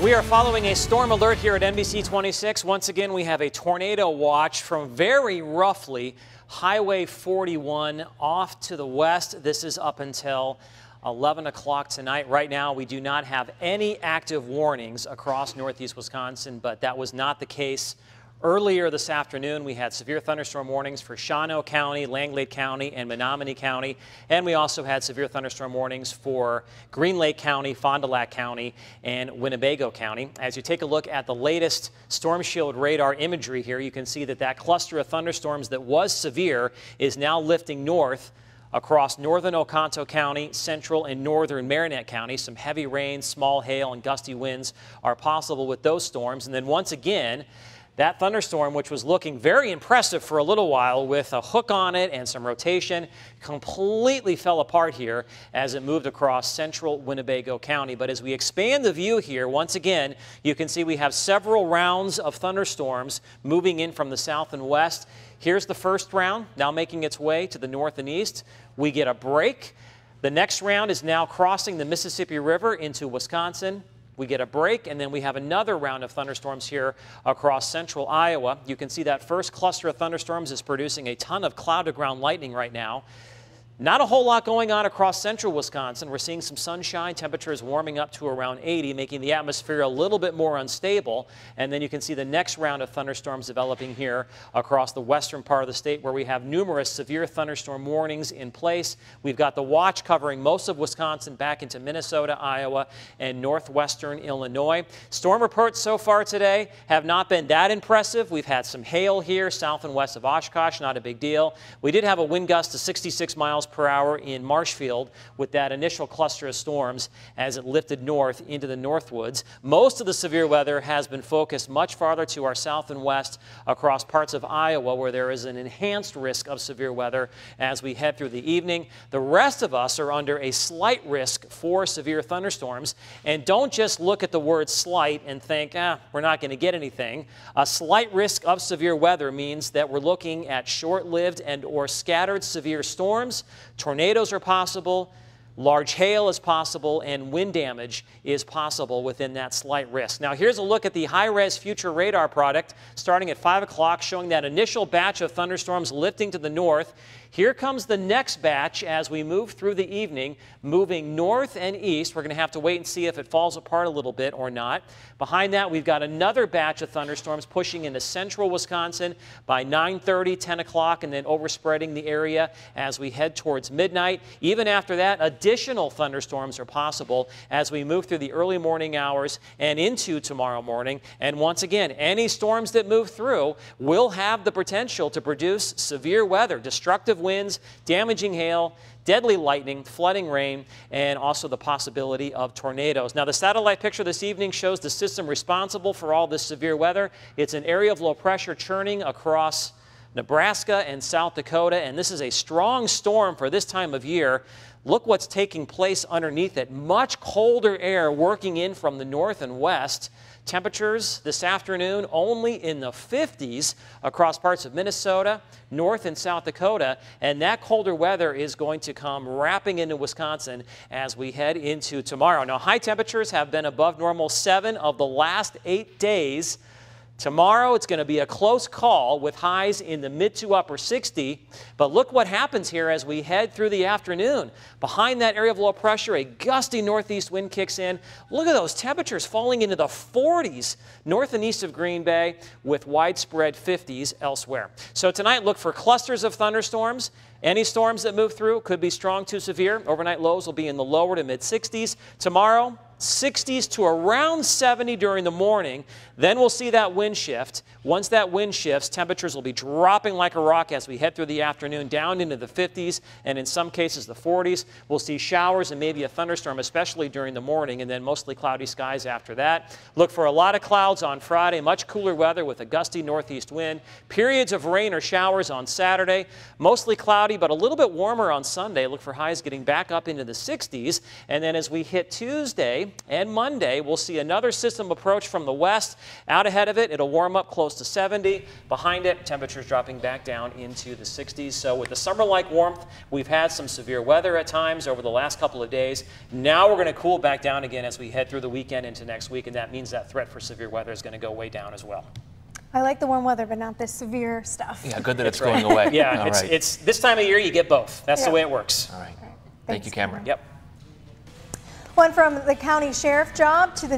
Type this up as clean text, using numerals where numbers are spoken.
We are following a storm alert here at NBC 26. Once again, we have a tornado watch from very roughly Highway 41 off to the west. This is up until 11 o'clock tonight. Right now, we do not have any active warnings across northeast Wisconsin, but that was not the case earlier this afternoon. We had severe thunderstorm warnings for Shawano County, Langlade County, and Menominee County. And we also had severe thunderstorm warnings for Green Lake County, Fond du Lac County, and Winnebago County. As you take a look at the latest Storm Shield radar imagery here, you can see that that cluster of thunderstorms that was severe is now lifting north across northern Oconto County, central and northern Marinette County. Some heavy rain, small hail, and gusty winds are possible with those storms. And then once again, that thunderstorm, which was looking very impressive for a little while with a hook on it and some rotation, completely fell apart here as it moved across central Winnebago County. But as we expand the view here, once again, you can see we have several rounds of thunderstorms moving in from the south and west. Here's the first round, now making its way to the north and east. We get a break. The next round is now crossing the Mississippi River into Wisconsin. We get a break, and then we have another round of thunderstorms here across central Iowa. You can see that first cluster of thunderstorms is producing a ton of cloud-to-ground lightning right now. Not a whole lot going on across central Wisconsin. We're seeing some sunshine, temperatures warming up to around 80, making the atmosphere a little bit more unstable. And then you can see the next round of thunderstorms developing here across the western part of the state, where we have numerous severe thunderstorm warnings in place. We've got the watch covering most of Wisconsin back into Minnesota, Iowa, and northwestern Illinois. Storm reports so far today have not been that impressive. We've had some hail here south and west of Oshkosh, not a big deal. We did have a wind gust to 66 miles per hour in Marshfield with that initial cluster of storms as it lifted north into the Northwoods. Most of the severe weather has been focused much farther to our south and west across parts of Iowa, where there is an enhanced risk of severe weather as we head through the evening. The rest of us are under a slight risk for severe thunderstorms. And don't just look at the word slight and think, we're not going to get anything. A slight risk of severe weather means that we're looking at short-lived and or scattered severe storms. Tornadoes are possible, large hail is possible, and wind damage is possible within that slight risk. Now here's a look at the high-res future radar product starting at 5 o'clock, showing that initial batch of thunderstorms lifting to the north. Here comes the next batch as we move through the evening, moving north and east. We're going to have to wait and see if it falls apart a little bit or not. Behind that, we've got another batch of thunderstorms pushing into central Wisconsin by 9:30, 10 o'clock, and then overspreading the area as we head towards midnight. Even after that, additional thunderstorms are possible as we move through the early morning hours and into tomorrow morning. And once again, any storms that move through will have the potential to produce severe weather, destructive winds, damaging hail, deadly lightning, flooding rain, and also the possibility of tornadoes. Now, the satellite picture this evening shows the system responsible for all this severe weather. It's an area of low pressure churning across Nebraska and South Dakota, and this is a strong storm for this time of year. Look what's taking place underneath it. Much colder air working in from the north and west. Temperatures this afternoon only in the 50s across parts of Minnesota, North and South Dakota, and that colder weather is going to come wrapping into Wisconsin as we head into tomorrow. Now, high temperatures have been above normal 7 of the last 8 days. Tomorrow, it's going to be a close call with highs in the mid to upper 60. But look what happens here as we head through the afternoon. Behind that area of low pressure, a gusty northeast wind kicks in. Look at those temperatures falling into the 40s north and east of Green Bay with widespread 50s elsewhere. So tonight, look for clusters of thunderstorms. Any storms that move through could be strong to severe. Overnight lows will be in the lower to mid 60s. Tomorrow, 60s to around 70 during the morning. Then we'll see that wind shift. Once that wind shifts, temperatures will be dropping like a rock as we head through the afternoon down into the 50s and in some cases the 40s. We'll see showers and maybe a thunderstorm, especially during the morning, and then mostly cloudy skies after that. Look for a lot of clouds on Friday, much cooler weather with a gusty northeast wind. Periods of rain or showers on Saturday, mostly cloudy but a little bit warmer on Sunday. Look for highs getting back up into the 60s. And then as we hit Tuesday, and Monday, we'll see another system approach from the west. Out ahead of it, it'll warm up close to 70. Behind it, temperatures dropping back down into the 60s. So with the summer-like warmth, we've had some severe weather at times over the last couple of days. Now we're going to cool back down again as we head through the weekend into next week, and that means that threat for severe weather is going to go way down as well. I like the warm weather, but not this severe stuff. Yeah, good that it's going away. Yeah, it's this time of year you get both. That's the way it works. All right. Thank you, Cameron. Yep. Went from the county sheriff job to the